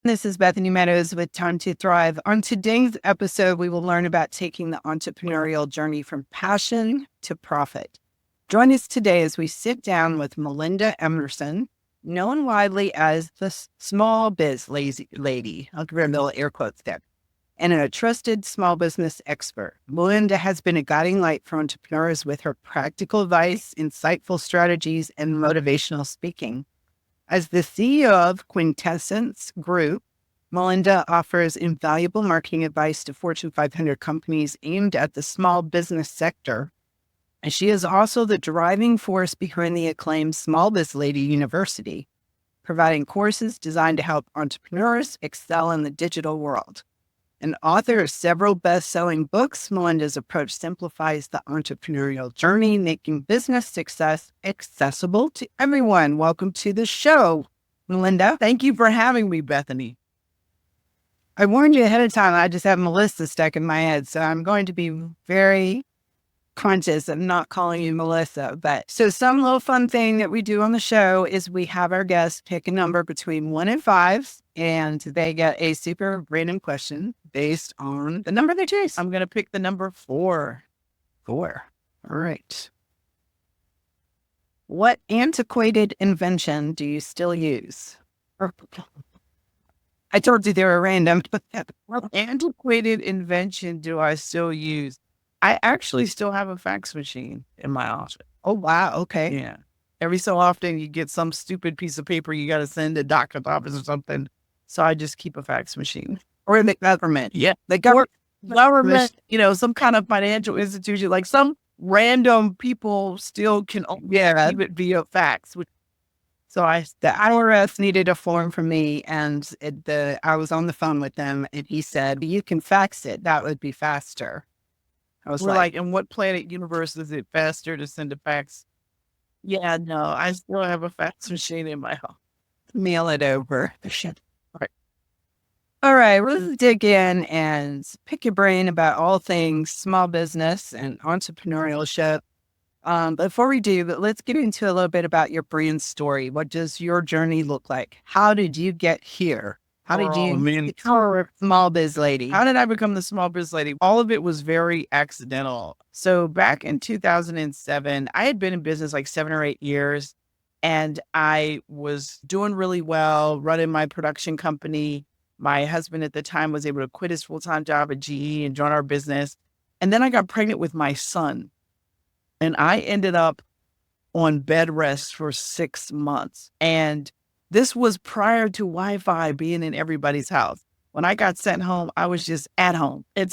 This is Bethany Meadows with Time to Thrive. On today's episode, we will learn about taking the entrepreneurial journey from passion to profit. Join us today as we sit down with Melinda Emerson, known widely as the small biz lazy lady. I'll give her a little air quotes there. And a trusted small business expert. Melinda has been a guiding light for entrepreneurs with her practical advice, insightful strategies, and motivational speaking. As the CEO of Quintessence Group, Melinda offers invaluable marketing advice to Fortune 500 companies aimed at the small business sector. And she is also the driving force behind the acclaimed Small Biz Lady University, providing courses designed to help entrepreneurs excel in the digital world. An author of several best-selling books, Melinda's approach simplifies the entrepreneurial journey, making business success accessible to everyone. Welcome to the show, Melinda. Thank you for having me, Bethany. I warned you ahead of time. I just have Melissa stuck in my head, so I'm going to be very conscious of not calling you Melissa. But so some little fun thing that we do on the show is we have our guests pick a number between 1 and 5, and they get a super random question based on the number they choose. I'm going to pick the number 4. 4. All right. What antiquated invention do you still use? I told you they were random. What antiquated invention do I still use? I actually still have a fax machine in my office. Oh, wow. Okay. Yeah. Every so often you get some stupid piece of paper you got to send to the doctor's office or something. So I just keep a fax machine. Or the government. Yeah. The government, some kind of financial institution, like some random people still can keep it via fax. The IRS needed a form from me, and I was on the phone with them, and he said, "You can fax it. That would be faster." I was like, "In what planet universe is it faster to send a fax?" Yeah, no, I still have a fax machine in my house. Mail it over. Right. All right, let's dig in and pick your brain about all things small business and entrepreneurship. Before we do, let's get into a little bit about your brand story. What does your journey look like? How did you get here? How did you become a small biz lady? How did I become the small biz lady? All of it was very accidental. So back in 2007, I had been in business like 7 or 8 years, and I was doing really well, running my production company. My husband at the time was able to quit his full-time job at GE and join our business. And then I got pregnant with my son, and I ended up on bed rest for 6 months. And this was prior to Wi-Fi being in everybody's house. When I got sent home, I was just at home. And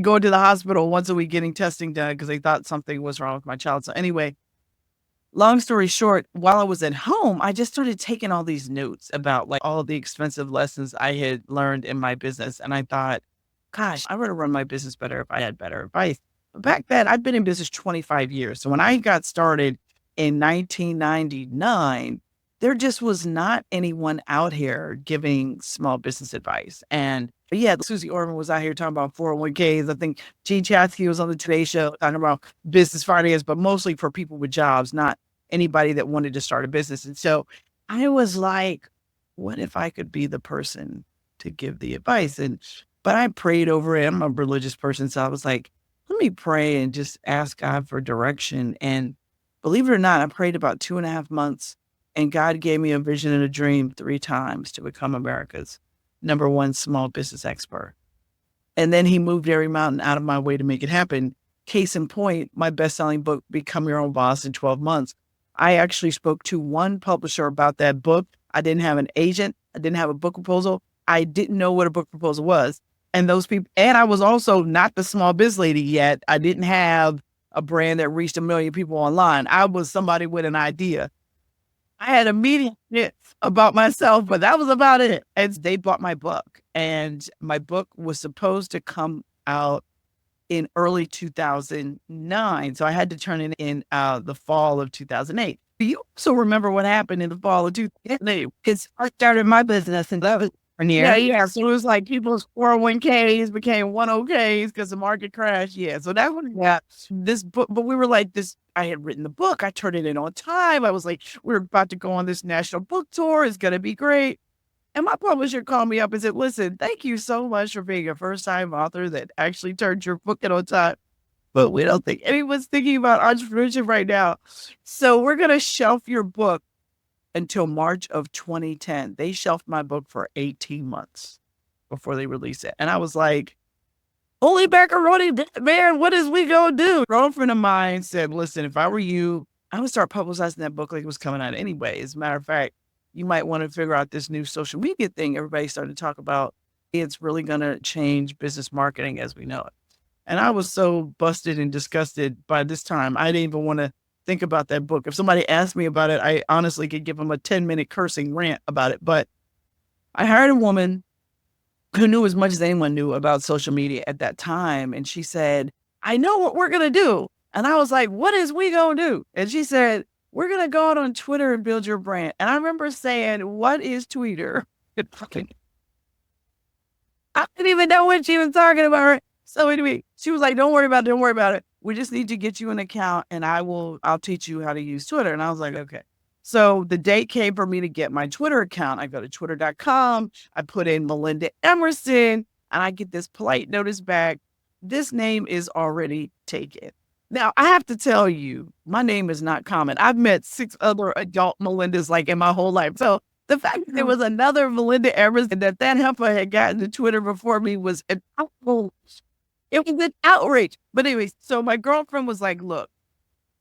going to the hospital once a week getting testing done because they thought something was wrong with my child. So anyway, long story short, while I was at home, I just started taking all these notes about like all of the expensive lessons I had learned in my business. And I thought, gosh, I would have run my business better if I had better advice. Back then, I've been in business 25 years. So when I got started in 1999, there just was not anyone out here giving small business advice. And yeah, Susie Orman was out here talking about 401ks. I think Gene Chatsky was on the Today Show talking about business finance, but mostly for people with jobs, not anybody that wanted to start a business. And so I was like, what if I could be the person to give the advice? But I prayed over it. I'm a religious person. So I was like, let me pray and just ask God for direction. And believe it or not, I prayed about 2.5 months. And God gave me a vision and a dream 3 times to become America's #1 small business expert. And then he moved every mountain out of my way to make it happen. Case in point, my best-selling book, Become Your Own Boss in 12 months. I actually spoke to one publisher about that book. I didn't have an agent. I didn't have a book proposal. I didn't know what a book proposal was. And those people, and I was also not the small biz lady yet. I didn't have a brand that reached 1 million people online. I was somebody with an idea. I had a meeting about myself, but that was about it. And they bought my book, and my book was supposed to come out in early 2009. So I had to turn it in the fall of 2008. Do you also remember what happened in the fall of 2008? Because I started my business and that was Yeah. So it was like people's 401ks became 101ks because the market crashed. Yeah. So that one, this book, but we were like this. I had written the book. I turned it in on time. I was like, we're about to go on this national book tour. It's going to be great. And my publisher called me up and said, listen, thank you so much for being a first time author that actually turned your book in on time. But we don't think anyone's thinking about entrepreneurship right now. So we're going to shelf your book until March of 2010. They shelved my book for 18 months before they released it. And I was like, holy macaroni, man, what is we going to do? A girlfriend of mine said, listen, if I were you, I would start publicizing that book like it was coming out anyway. As a matter of fact, you might want to figure out this new social media thing everybody started to talk about. It's really going to change business marketing as we know it. And I was so busted and disgusted by this time. I didn't even want to think about that book. If somebody asked me about it, I honestly could give them a 10-minute cursing rant about it. But I hired a woman who knew as much as anyone knew about social media at that time. And she said, I know what we're going to do. And I was like, what is we going to do? And she said, we're going to go out on Twitter and build your brand. And I remember saying, what is Twitter? I didn't even know what she was talking about. So anyway, she was like, don't worry about it. Don't worry about it. We just need to get you an account and I'll teach you how to use Twitter. And I was like, okay. So the date came for me to get my Twitter account. I go to twitter.com. I put in Melinda Emerson and I get this polite notice back. This name is already taken. Now, I have to tell you, my name is not common. I've met 6 other adult Melindas like in my whole life. So the fact that there was another Melinda Emerson that heifer had gotten to Twitter before me was an outrage. It was an outrage. But anyway, so my girlfriend was like, look,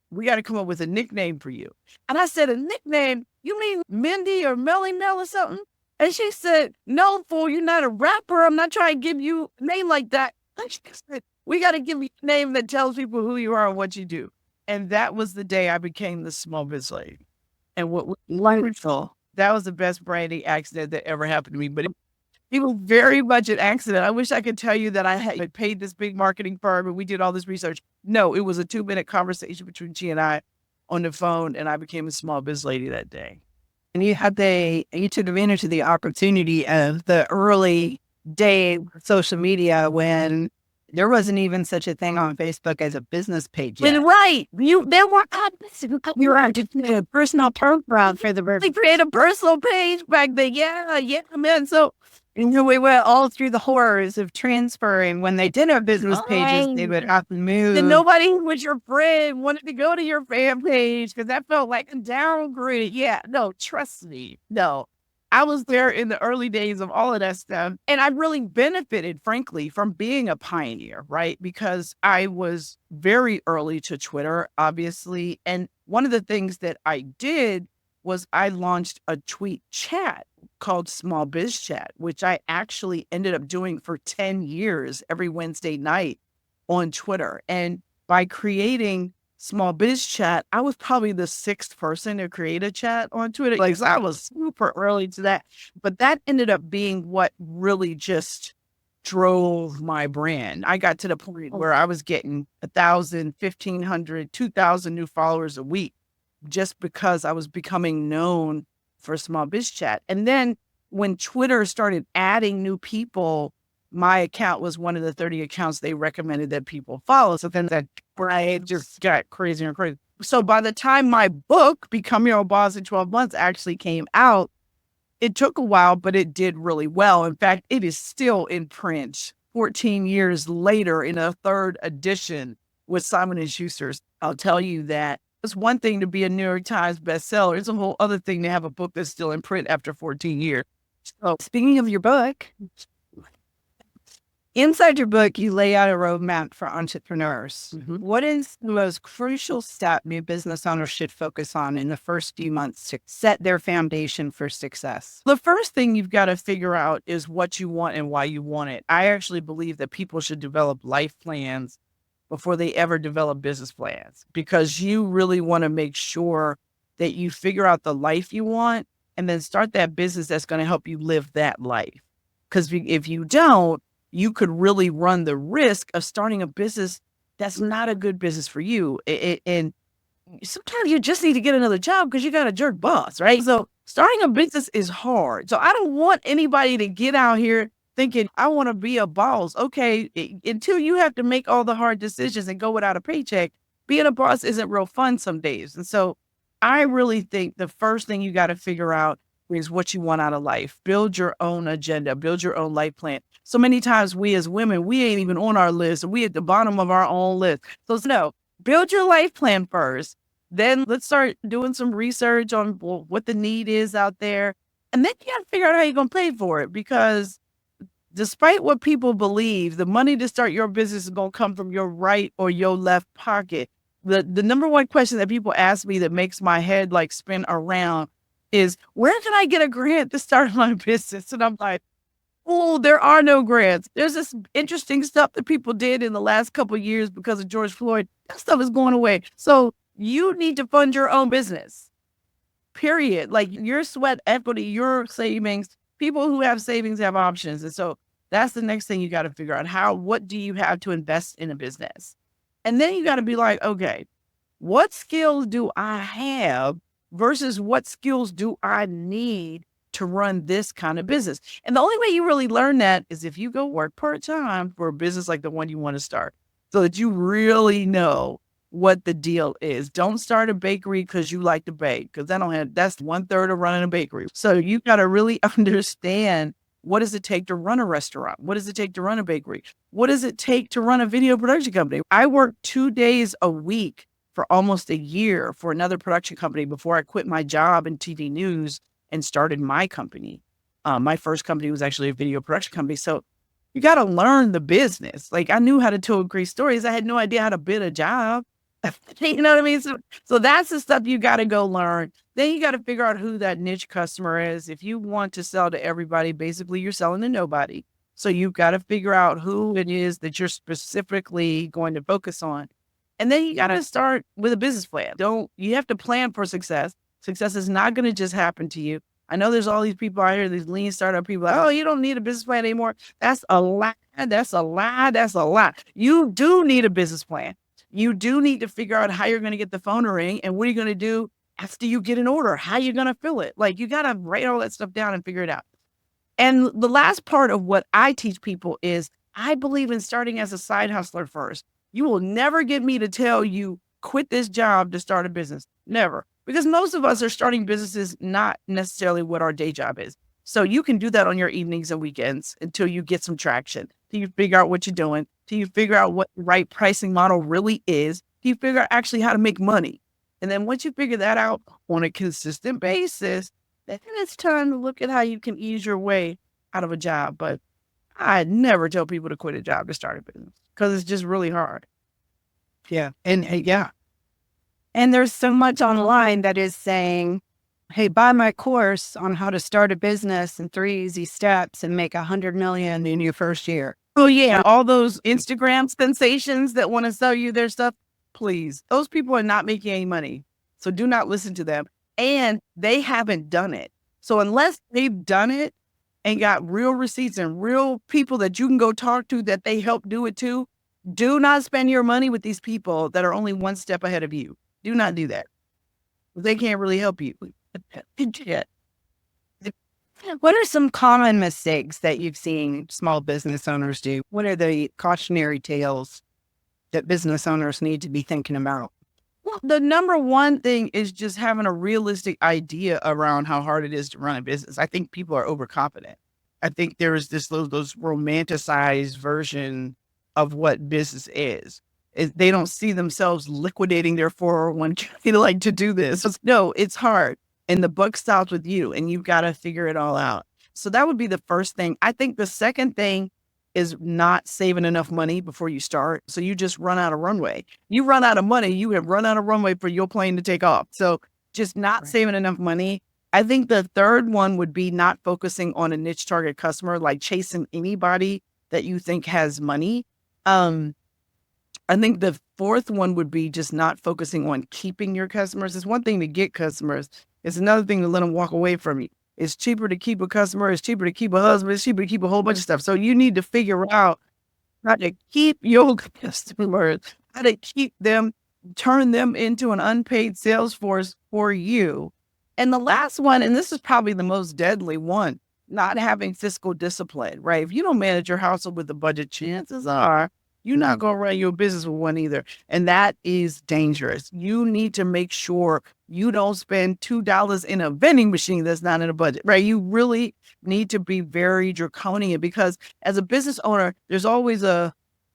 we got to come up with a nickname for you. And I said, a nickname? You mean Mindy or Melly Mel or something? And she said, no, fool, you're not a rapper. I'm not trying to give you a name like that. And she said, we got to give you a name that tells people who you are and what you do. And that was the day I became the small biz lady. And what was wonderful, that was the best branding accident that ever happened to me. But it was very much an accident. I wish I could tell you that I had paid this big marketing firm and we did all this research. No, it was a 2-minute conversation between she and I on the phone, and I became a small biz lady that day. And you took advantage of the opportunity of the early day of social media when there wasn't even such a thing on Facebook as a business page yet. Right. You were just a personal profile for the they create a personal page back then. Yeah, man. So we went all through the horrors of transferring. When they did have business pages, they would have to move. And nobody who was your friend wanted to go to your fan page because that felt like a downgrade. Yeah, no, trust me. No, I was there in the early days of all of that stuff. And I really benefited, frankly, from being a pioneer, right? Because I was very early to Twitter, obviously. And one of the things that I did was I launched a tweet chat called Small Biz Chat, which I actually ended up doing for 10 years every Wednesday night on Twitter. And by creating Small Biz Chat, I was probably the 6th person to create a chat on Twitter. Like, so I was super early to that. But that ended up being what really just drove my brand. I got to the point where I was getting 1,000, 1,500, 2,000 new followers a week, just because I was becoming known for Small Biz Chat. And then when Twitter started adding new people, my account was one of the 30 accounts they recommended that people follow. So then that brand just got crazier and crazy. So by the time my book, Become Your Own Boss in 12 Months, actually came out, it took a while, but it did really well. In fact, it is still in print 14 years later in a 3rd edition with Simon & Schuster's. I'll tell you that. It's one thing to be a New York Times bestseller. It's a whole other thing to have a book that's still in print after 14 years. So speaking of your book, inside your book, you lay out a roadmap for entrepreneurs. Mm-hmm. What is the most crucial step new business owners should focus on in the first few months to set their foundation for success? The first thing you've got to figure out is what you want and why you want it. I actually believe that people should develop life plans before they ever develop business plans, because you really want to make sure that you figure out the life you want and then start that business that's going to help you live that life. Because if you don't, you could really run the risk of starting a business that's not a good business for you. And sometimes you just need to get another job because you got a jerk boss, right? So starting a business is hard. So I don't want anybody to get out here thinking, I want to be a boss. Okay, until you have to make all the hard decisions and go without a paycheck, being a boss isn't real fun some days. And so I really think the first thing you got to figure out, is what you want out of life. Build your own agenda, build your own life plan. So many times we as women, we ain't even on our list. We at the bottom of our own list. So no, build your life plan first. Then let's start doing some research on what the need is out there. And then you got to figure out how you're going to pay for it, because despite what people believe, the money to start your business is going to come from your right or your left pocket. The number one question that people ask me that makes my head like spin around is, where can I get a grant to start my business? And I'm like, oh, there are no grants. There's this interesting stuff that people did in the last couple of years because of George Floyd. That stuff is going away. So you need to fund your own business, period. Like your sweat equity, your savings. People who have savings have options. And so that's the next thing you got to figure out. What do you have to invest in a business? And then you got to be like, okay, what skills do I have versus what skills do I need to run this kind of business? And the only way you really learn that is if you go work part-time for a business like the one you want to start, so that you really know what the deal is. Don't start a bakery because you like to bake, because that's 1/3 of running a bakery. So you got to really understand, what does it take to run a restaurant? What does it take to run a bakery? What does it take to run a video production company? I worked 2 days a week for almost a year for another production company before I quit my job in TV news and started my company. My first company was actually a video production company. So you got to learn the business. Like, I knew how to tell great stories. I had no idea how to bid a job. You know what I mean? So that's the stuff you got to go learn. Then you got to figure out who that niche customer is. If you want to sell to everybody, basically you're selling to nobody. So you've got to figure out who it is that you're specifically going to focus on. And then you got to start with a business plan. You have to plan for success. Success is not going to just happen to you. I know there's all these people out here, these lean startup people, like, oh, you don't need a business plan anymore. That's a lie. That's a lie. That's a lie. You do need a business plan. You do need to figure out how you're going to get the phone to ring, and what are you going to do after you get an order? How are you going to fill it? Like, you got to write all that stuff down and figure it out. And the last part of what I teach people is, I believe in starting as a side hustler first. You will never get me to tell you quit this job to start a business. Never. Because most of us are starting businesses not necessarily what our day job is. So you can do that on your evenings and weekends until you get some traction, till you figure out what you're doing, till you figure out what the right pricing model really is, till you figure out actually how to make money. And then once you figure that out on a consistent basis, then it's time to look at how you can ease your way out of a job. But I never tell people to quit a job to start a business, because it's just really hard. Yeah. And yeah. And there's so much online that is saying, hey, buy my course on how to start a business in 3 easy steps and make 100 million in your first year. Oh yeah. All those Instagram sensations that want to sell you their stuff, please. Those people are not making any money. So do not listen to them. And they haven't done it. So unless they've done it and got real receipts and real people that you can go talk to that they help do it too, do not spend your money with these people that are only one step ahead of you. Do not do that. They can't really help you. What are some common mistakes that you've seen small business owners do? What are the cautionary tales that business owners need to be thinking about? Well, the number one thing is just having a realistic idea around how hard it is to run a business. I think people are overconfident. I think there is those romanticized version of what business is. They don't see themselves liquidating their 401k like to do this. No, it's hard. And the buck stops with you, and you've got to figure it all out. So that would be the first thing. I think the second thing is not saving enough money before you start. So you just run out of runway. You run out of money, you have run out of runway for your plane to take off. So just not saving enough money. I think the third one would be not focusing on a niche target customer, like chasing anybody that you think has money. I think the fourth one would be just not focusing on keeping your customers. It's one thing to get customers. It's another thing to let them walk away from you. It's cheaper to keep a customer. It's cheaper to keep a husband. It's cheaper to keep a whole bunch of stuff. So you need to figure out how to keep your customers, how to keep them, turn them into an unpaid sales force for you. And the last one, and this is probably the most deadly one, not having fiscal discipline, right? If you don't manage your household with a budget, chances are you're not going to run your business with one either. And that is dangerous. You need to make sure you don't spend $2 in a vending machine that's not in a budget, right? You really need to be very draconian, because as a business owner, there's always a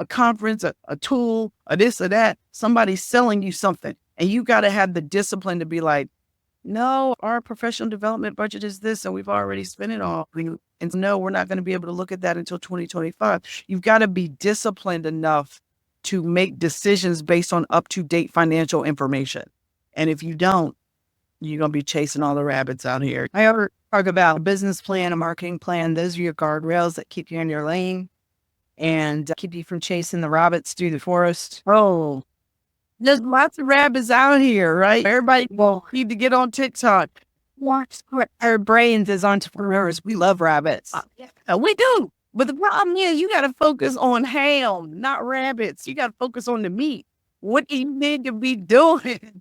conference, a tool, a this or that, somebody's selling you something. And you got to have the discipline to be like, no, our professional development budget is this, and we've already spent it all. And no, we're not going to be able to look at that until 2025. You've got to be disciplined enough to make decisions based on up-to-date financial information. And if you don't, you're going to be chasing all the rabbits out here. I ever talk about a business plan, a marketing plan. Those are your guardrails that keep you in your lane and keep you from chasing the rabbits through the forest. Oh, there's lots of rabbits out here, right? Everybody need to get on TikTok. Watch our brains as entrepreneurs. We love rabbits. We do. But the problem is you got to focus on ham, not rabbits. You got to focus on the meat. What do you need to be doing?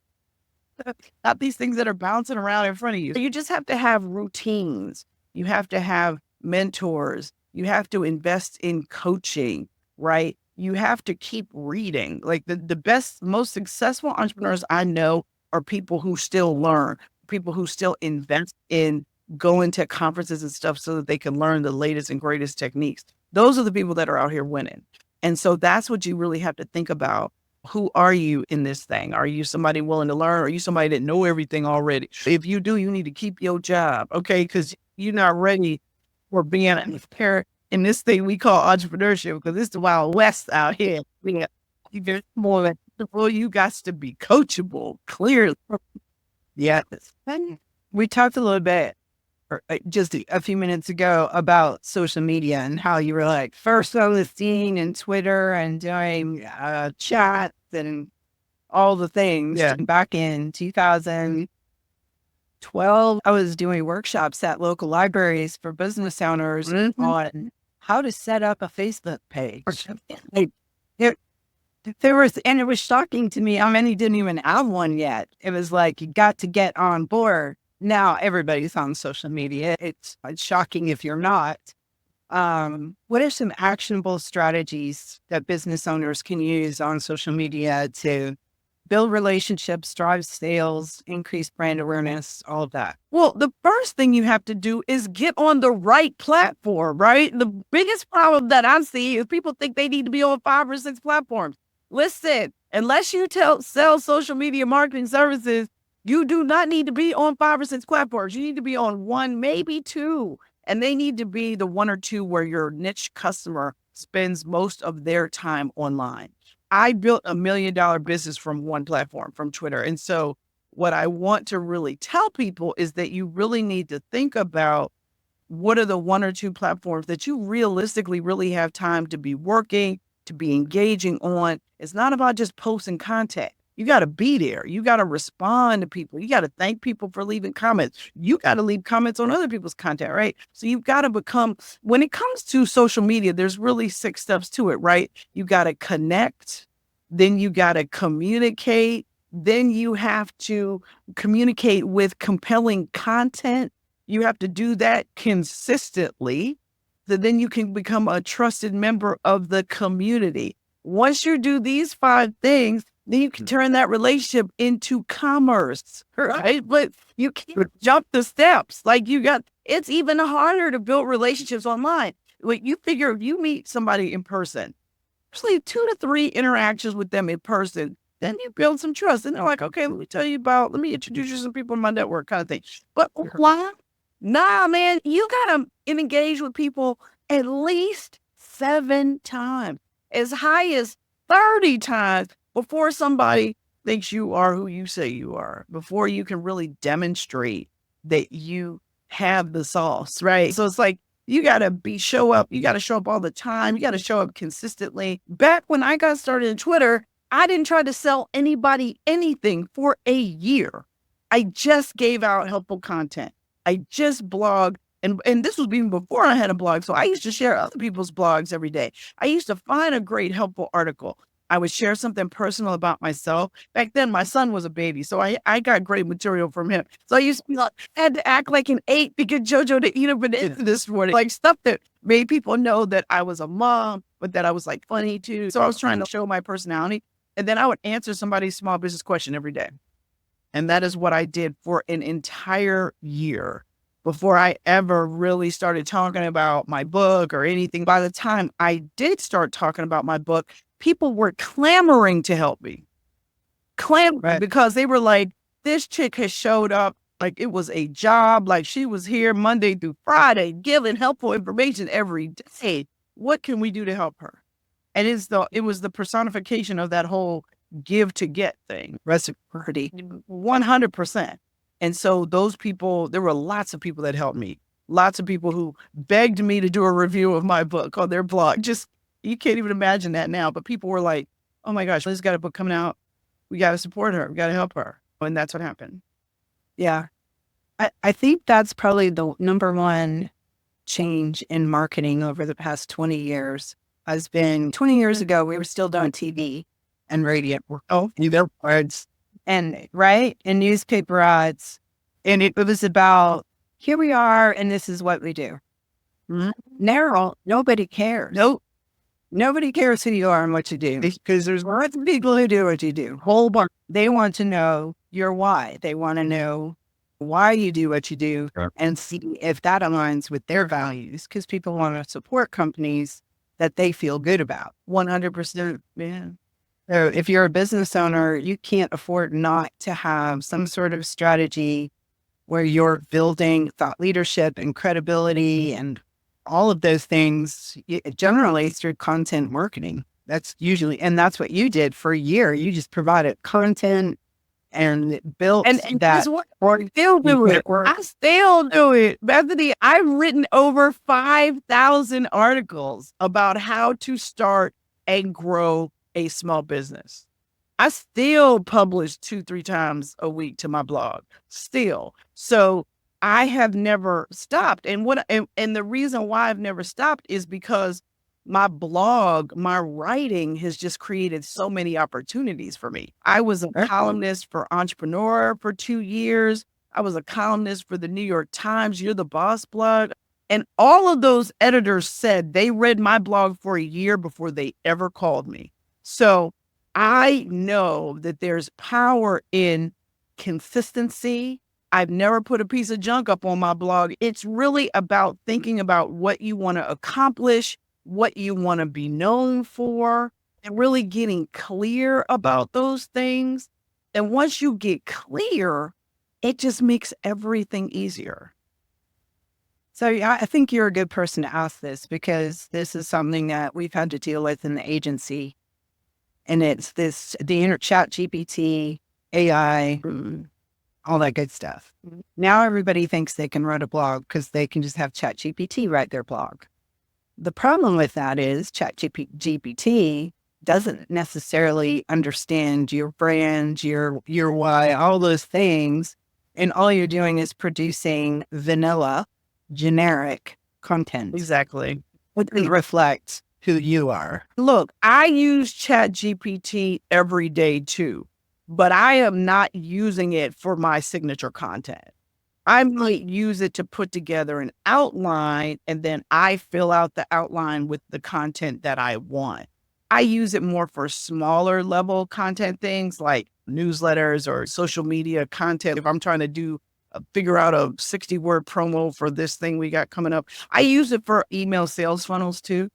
Not these things that are bouncing around in front of you. You just have to have routines. You have to have mentors. You have to invest in coaching, right? You have to keep reading. Like the best, most successful entrepreneurs I know are people who still learn, people who still invest in going to conferences and stuff so that they can learn the latest and greatest techniques. Those are the people that are out here winning. And so that's what you really have to think about. Who are you in this thing? Are you somebody willing to learn? Or are you somebody that know everything already? If you do, you need to keep your job, okay? Because you're not ready for being a parent in this thing we call entrepreneurship, because it's the Wild West out here. You more well, you got to be coachable, clearly. Yeah. We talked a little bit just a few minutes ago about social media and how you were like first on the scene and Twitter and doing chats and all the things. Yeah. Back in 2012, I was doing workshops at local libraries for business owners on how to set up a Facebook page. And it was shocking to me how many didn't even have one yet. It was like, you got to get on board. Now everybody's on social media. It's shocking if you're not. What are some actionable strategies that business owners can use on social media to build relationships, drive sales, increase brand awareness, all of that? Well, the first thing you have to do is get on the right platform, right? The biggest problem that I see is people think they need to be on 5 or 6 platforms. Listen, unless you sell social media marketing services, you do not need to be on 5 or 6 platforms. You need to be on 1, maybe 2. And they need to be the 1 or 2 where your niche customer spends most of their time online. I built $1 million business from 1 platform, from Twitter. And so what I want to really tell people is that you really need to think about what are the 1 or 2 platforms that you realistically really have time to be working, to be engaging on. It's not about just posting content. You got to be there. You got to respond to people. You got to thank people for leaving comments. You got to leave comments on other people's content, right? So you've got to become, when it comes to social media, there's really 6 steps to it, right? You got to connect, then you got to communicate, then you have to communicate with compelling content. You have to do that consistently. So then you can become a trusted member of the community. Once you do these 5 things, then you can turn that relationship into commerce, right? But you can't jump the steps. Like it's even harder to build relationships online. Like you figure if you meet somebody in person, usually 2 to 3 interactions with them in person, then you build some trust. And they're like, okay, let me introduce you to some people in my network kind of thing. But why? Nah, man, you got to engage with people at least 7 times, as high as 30 times before somebody thinks you are who you say you are, before you can really demonstrate that you have the sauce, right? So it's like, you got to show up. You got to show up all the time. You got to show up consistently. Back when I got started in Twitter, I didn't try to sell anybody anything for a year. I just gave out helpful content. I just blogged. And this was even before I had a blog. So I used to share other people's blogs every day. I used to find a great helpful article. I would share something personal about myself. Back then, my son was a baby, so I got great material from him. So I used to be like, I had to act like an 8 because JoJo to eat a banana this morning. Like stuff that made people know that I was a mom, but that I was like funny too. So I was trying to show my personality. And then I would answer somebody's small business question every day. And that is what I did for an entire year before I ever really started talking about my book or anything. By the time I did start talking about my book, people were clamoring to help me, clamoring because they were like, this chick has showed up like it was a job, like she was here Monday through Friday, giving helpful information every day. What can we do to help her? And it was the personification of that whole give to get thing, reciprocity, 100%. And so those people, there were lots of people that helped me. Lots of people who begged me to do a review of my book on their blog. Just, you can't even imagine that now. But people were like, oh my gosh, Liz got a book coming out. We got to support her. We got to help her. And that's what happened. Yeah. I think that's probably the number one change in marketing over the past 20 years has been 20 years ago, we were still doing TV and radio. Oh, either words. And right. And newspaper ads. And it was about, here we are, and this is what we do. Mm-hmm. Now, nobody cares. Nope. Nobody cares who you are and what you do. Because there's lots of people who do what you do. Whole bunch. They want to know your why. They want to know why you do what you do and see if that aligns with their values. Because people want to support companies that they feel good about. 100%. Yeah. So if you're a business owner, you can't afford not to have some sort of strategy where you're building thought leadership and credibility and all of those things, generally through content marketing. That's usually, and that's what you did for a year. You just provided content and built and that. What? I still do it. I still do it. Bethany, I've written over 5,000 articles about how to start and grow a small business. I still publish 2-3 times a week to my blog. Still. So I have never stopped. And the reason why I've never stopped is because my blog, my writing has just created so many opportunities for me. I was a columnist for Entrepreneur for 2 years. I was a columnist for the New York Times, You're the Boss blog. And all of those editors said they read my blog for a year before they ever called me. So I know that there's power in consistency. I've never put a piece of junk up on my blog. It's really about thinking about what you want to accomplish, what you want to be known for, and really getting clear about those things. And once you get clear, it just makes everything easier. So yeah, I think you're a good person to ask this because this is something that we've had to deal with in the agency. And it's the chat GPT, AI, all that good stuff. Now everybody thinks they can write a blog because they can just have chat GPT write their blog. The problem with that is chat GPT doesn't necessarily understand your brand, your why, all those things. And all you're doing is producing vanilla, generic content. Exactly. It reflects who you are. Look, I use chat GPT every day too, but I am not using it for my signature content. I might use it to put together an outline and then I fill out the outline with the content that I want. I use it more for smaller level content things like newsletters or social media content. If I'm trying to figure out a 60-word promo for this thing we got coming up, I use it for email sales funnels too.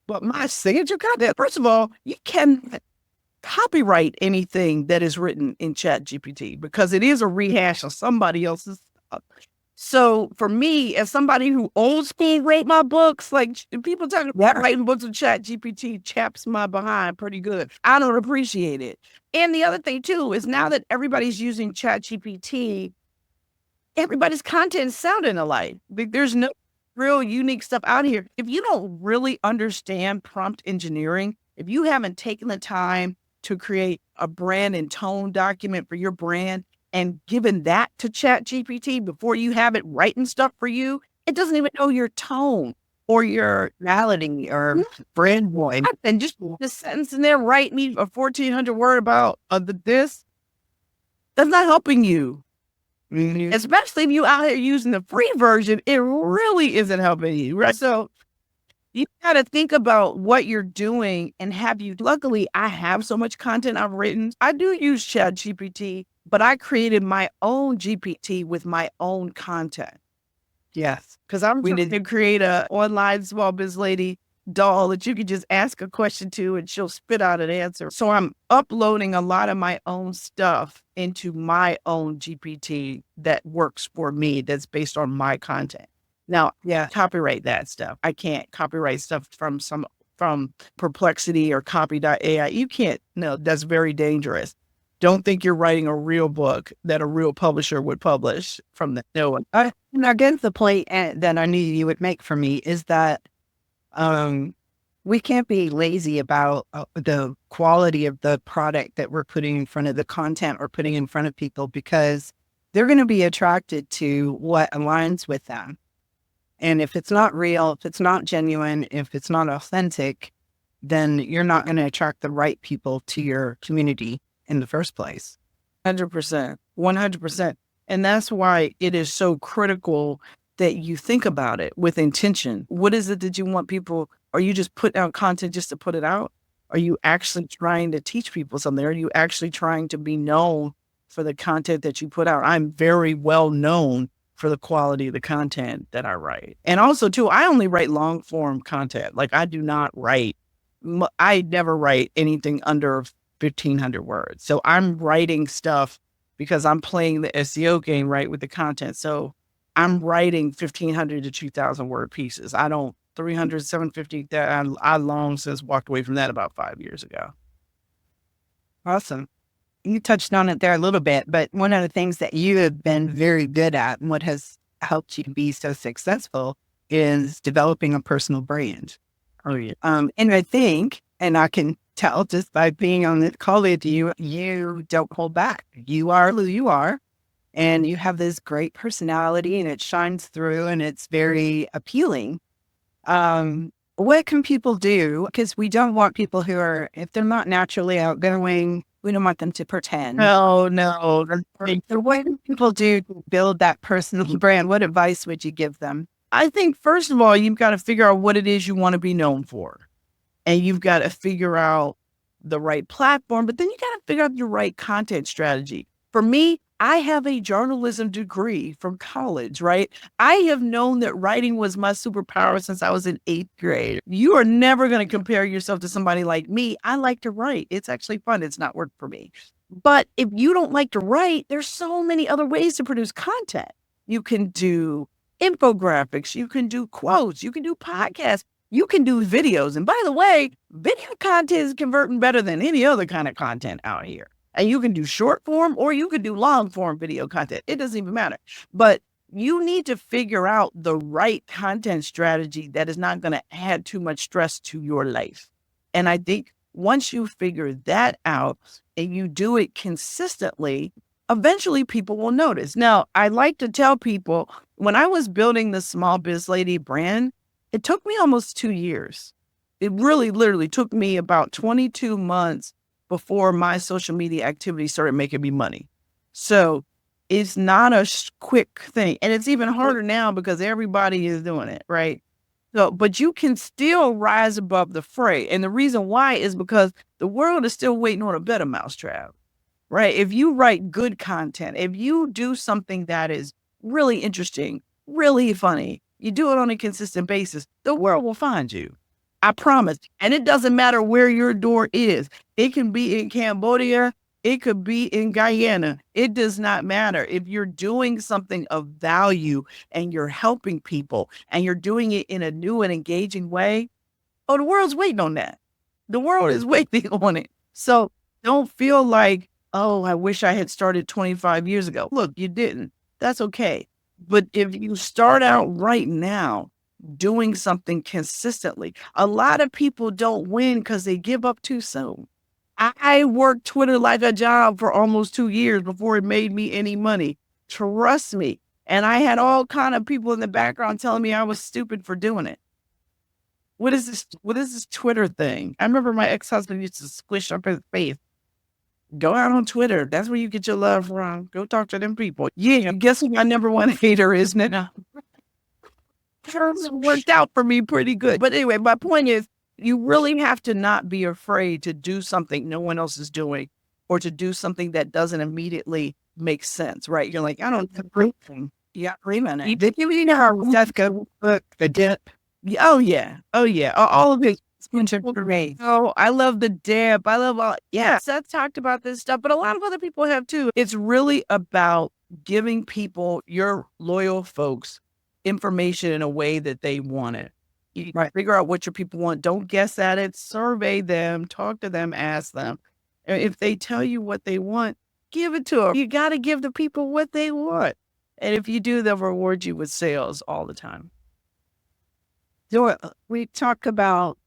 But my signature content, first of all, you can copyright anything that is written in chat GPT because it is a rehash of somebody else's stuff. So for me, as somebody who old school wrote my books, like people talking about writing books with chat GPT chaps my behind pretty good. I don't appreciate it. And the other thing too is now that everybody's using chat GPT, everybody's content is sounding alike. There's no real unique stuff out here. If you don't really understand prompt engineering, if you haven't taken the time to create a brand and tone document for your brand and given that to chat GPT before you have it writing stuff for you, it doesn't even know your tone. or your Reality or brand voice. and just put the sentence in there, write me a 1,400 word about this. That's not helping you. Mhm. Especially if you out here using the free version, it really isn't helping you, right? So you got to think about what you're doing and luckily, I have so much content I've written. I do use Chat GPT, but I created my own GPT with my own content. Yes. Because I'm trying to create a online small business lady doll that you can just ask a question to and she'll spit out an answer. So I'm uploading a lot of my own stuff into my own GPT that works for me, that's based on my content. Now, copyright that stuff. I can't copyright stuff from Perplexity or copy.ai. You can't. No, that's very dangerous. Don't think you're writing a real book that a real publisher would publish from the no one. And I guess the point that I knew you would make for me is that we can't be lazy about the quality of the product that we're putting in front of the content we're putting in front of people, because they're going to be attracted to what aligns with them. And if it's not real, if it's not genuine, if it's not authentic, then you're not going to attract the right people to your community in the first place. 100%. 100%. And that's why it is so critical that you think about it with intention. What is it that you want people? Are you just putting out content just to put it out? Are you actually trying to teach people something? Are you actually trying to be known for the content that you put out? I'm very well known for the quality of the content that I write. And also, too, I only write long form content. Like I never write anything under 1,500 words. So I'm writing stuff because I'm playing the SEO game, right, with the content. So I'm writing 1,500 to 2,000 word pieces. I don't 300, 750. That I long since walked away from that about 5 years ago. Awesome. You touched on it there a little bit, but one of the things that you have been very good at and what has helped you be so successful is developing a personal brand. Oh, yeah. And I think, and I can tell just by being on the call with you, you don't hold back. You are who you are, and you have this great personality, and it shines through, and it's very appealing. What can people do? Because we don't want people who are, if they're not naturally outgoing, we don't want them to pretend. No. So what do people do to build that personal brand? What advice would you give them? I think, first of all, you've got to figure out what it is you want to be known for. And you've got to figure out the right platform, but then you got to figure out your right content strategy. For me, I have a journalism degree from college, right? I have known that writing was my superpower since I was in 8th grade. You are never going to compare yourself to somebody like me. I like to write. It's actually fun. It's not work for me. But if you don't like to write, there's so many other ways to produce content. You can do infographics, you can do quotes, you can do podcasts, you can do videos. And by the way, video content is converting better than any other kind of content out here. And you can do short form or you can do long form video content. It doesn't even matter. But you need to figure out the right content strategy that is not going to add too much stress to your life. And I think once you figure that out and you do it consistently, eventually people will notice. Now, I like to tell people, when I was building the Small Biz Lady brand, it took me almost 2 years. It really literally took me about 22 months before my social media activity started making me money. So it's not a quick thing. And it's even harder now because everybody is doing it, right? So, but you can still rise above the fray. And the reason why is because the world is still waiting on a better mousetrap, right? If you write good content, if you do something that is really interesting, really funny, you do it on a consistent basis, the world will find you. I promise. And it doesn't matter where your door is. It can be in Cambodia. It could be in Guyana. It does not matter. If you're doing something of value and you're helping people and you're doing it in a new and engaging way, oh, the world's waiting on that. The world is waiting on it. So don't feel like, oh, I wish I had started 25 years ago. Look, you didn't. That's okay. But if you start out right now, doing something consistently, a lot of people don't win because they give up too soon. I worked Twitter like a job for almost 2 years before it made me any money. Trust me. And I had all kind of people in the background telling me I was stupid for doing it. what is this? What is this Twitter thing? I remember my ex-husband used to squish up his face. Go out on Twitter. That's where you get your love from. Go talk to them people. Yeah, guess who my number one hater is now? It worked out for me pretty good. But anyway, my point is you really have to not be afraid to do something no one else is doing or to do something that doesn't immediately make sense, right? You're like, I don't agree. Yeah, wait a minute. Did you know how Jessica book the dip? Oh yeah. Oh yeah. All of it. Great. Oh, I love the dip. I love all. Yeah, Seth talked about this stuff, but a lot of other people have too. It's really about giving people, your loyal folks, information in a way that they want it. You figure out what your people want. Don't guess at it. Survey them. Talk to them. Ask them. And if they tell you what they want, give it to them. You got to give the people what they want. And if you do, they'll reward you with sales all the time. So we talk about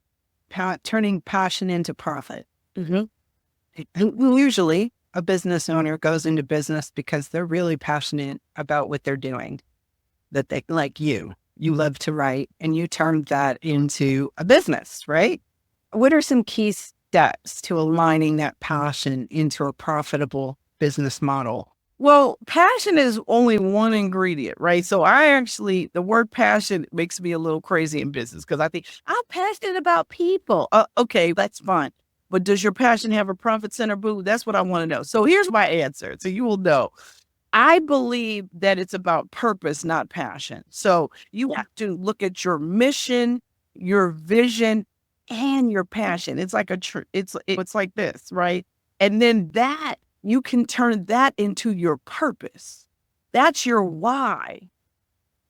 turning passion into profit. Usually, a business owner goes into business because they're really passionate about what they're doing. That they, like you love to write, and you turned that into a business, right? What are some key steps to aligning that passion into a profitable business model? Well, passion is only one ingredient, right? So the word passion makes me a little crazy in business because I think I'm passionate about people. Okay, that's fine. But does your passion have a profit center, boo? That's what I want to know. So here's my answer. So you will know. I believe that it's about purpose, not passion. So you have to look at your mission, your vision, and your passion. It's like it's like this, right? And then that you can turn that into your purpose. That's your why.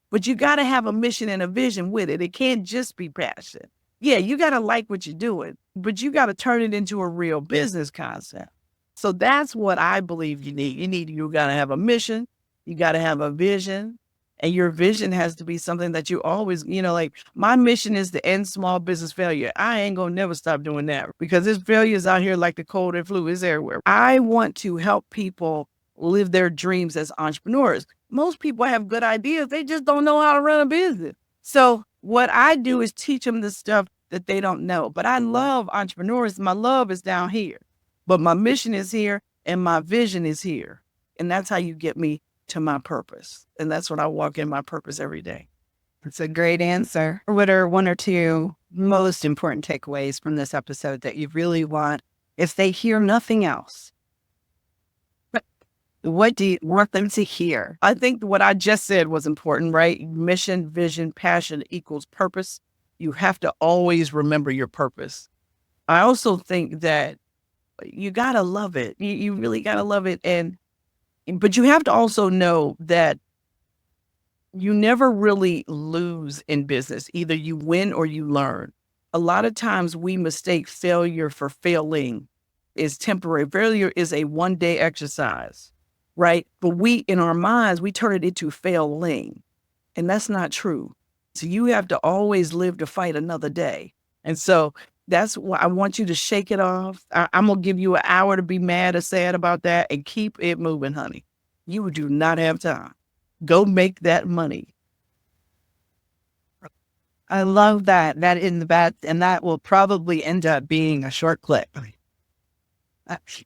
But you got to have a mission and a vision with it. It can't just be passion. Yeah, you got to like what you're doing, but you got to turn it into a real business concept. So that's what I believe you need. You got to have a mission. You got to have a vision. And your vision has to be something that you always, like my mission is to end small business failure. I ain't going to never stop doing that because this failure is out here like the cold and flu is everywhere. I want to help people live their dreams as entrepreneurs. Most people have good ideas. They just don't know how to run a business. So what I do is teach them the stuff that they don't know. But I love entrepreneurs. My love is down here, but my mission is here and my vision is here. And that's how you get me to my purpose. And that's what I walk in my purpose every day. It's a great answer. What are one or two most important takeaways from this episode that you really want if they hear nothing else? What do you want them to hear? I think what I just said was important, right? Mission, vision, passion equals purpose. You have to always remember your purpose. I also think that you got to love it. You really got to love it. But you have to also know that you never really lose in business. Either you win or you learn. A lot of times we mistake failure for failing. Is temporary. Failure is a one-day exercise, right? But in our minds, we turn it into failing. And that's not true. So you have to always live to fight another day. And so that's why I want you to shake it off. I'm going to give you an hour to be mad or sad about that and keep it moving, honey. You do not have time. Go make that money. I love that. And that will probably end up being a short clip.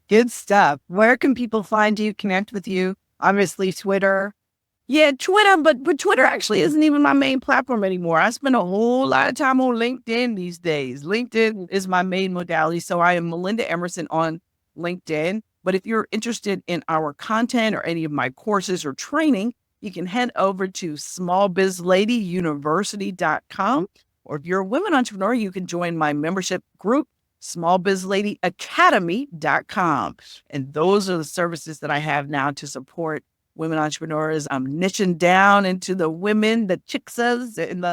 Good stuff. Where can people find you, connect with you? Obviously, Twitter. Yeah, Twitter, but Twitter actually isn't even my main platform anymore. I spend a whole lot of time on LinkedIn these days. LinkedIn is my main modality. So I am Melinda Emerson on LinkedIn. But if you're interested in our content or any of my courses or training, you can head over to smallbizladyuniversity.com. Or if you're a women entrepreneur, you can join my membership group, smallbizladyacademy.com. And those are the services that I have now to support women entrepreneurs. I'm niching down into the women, the chicksas, and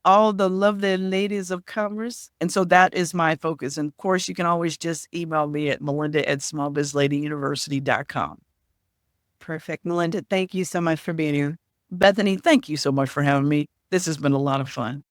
all the lovely ladies of commerce. And so that is my focus. And of course, you can always just email me at melinda@smallbizladyuniversity.com. Perfect. Melinda, thank you so much for being here. Bethany, thank you so much for having me. This has been a lot of fun.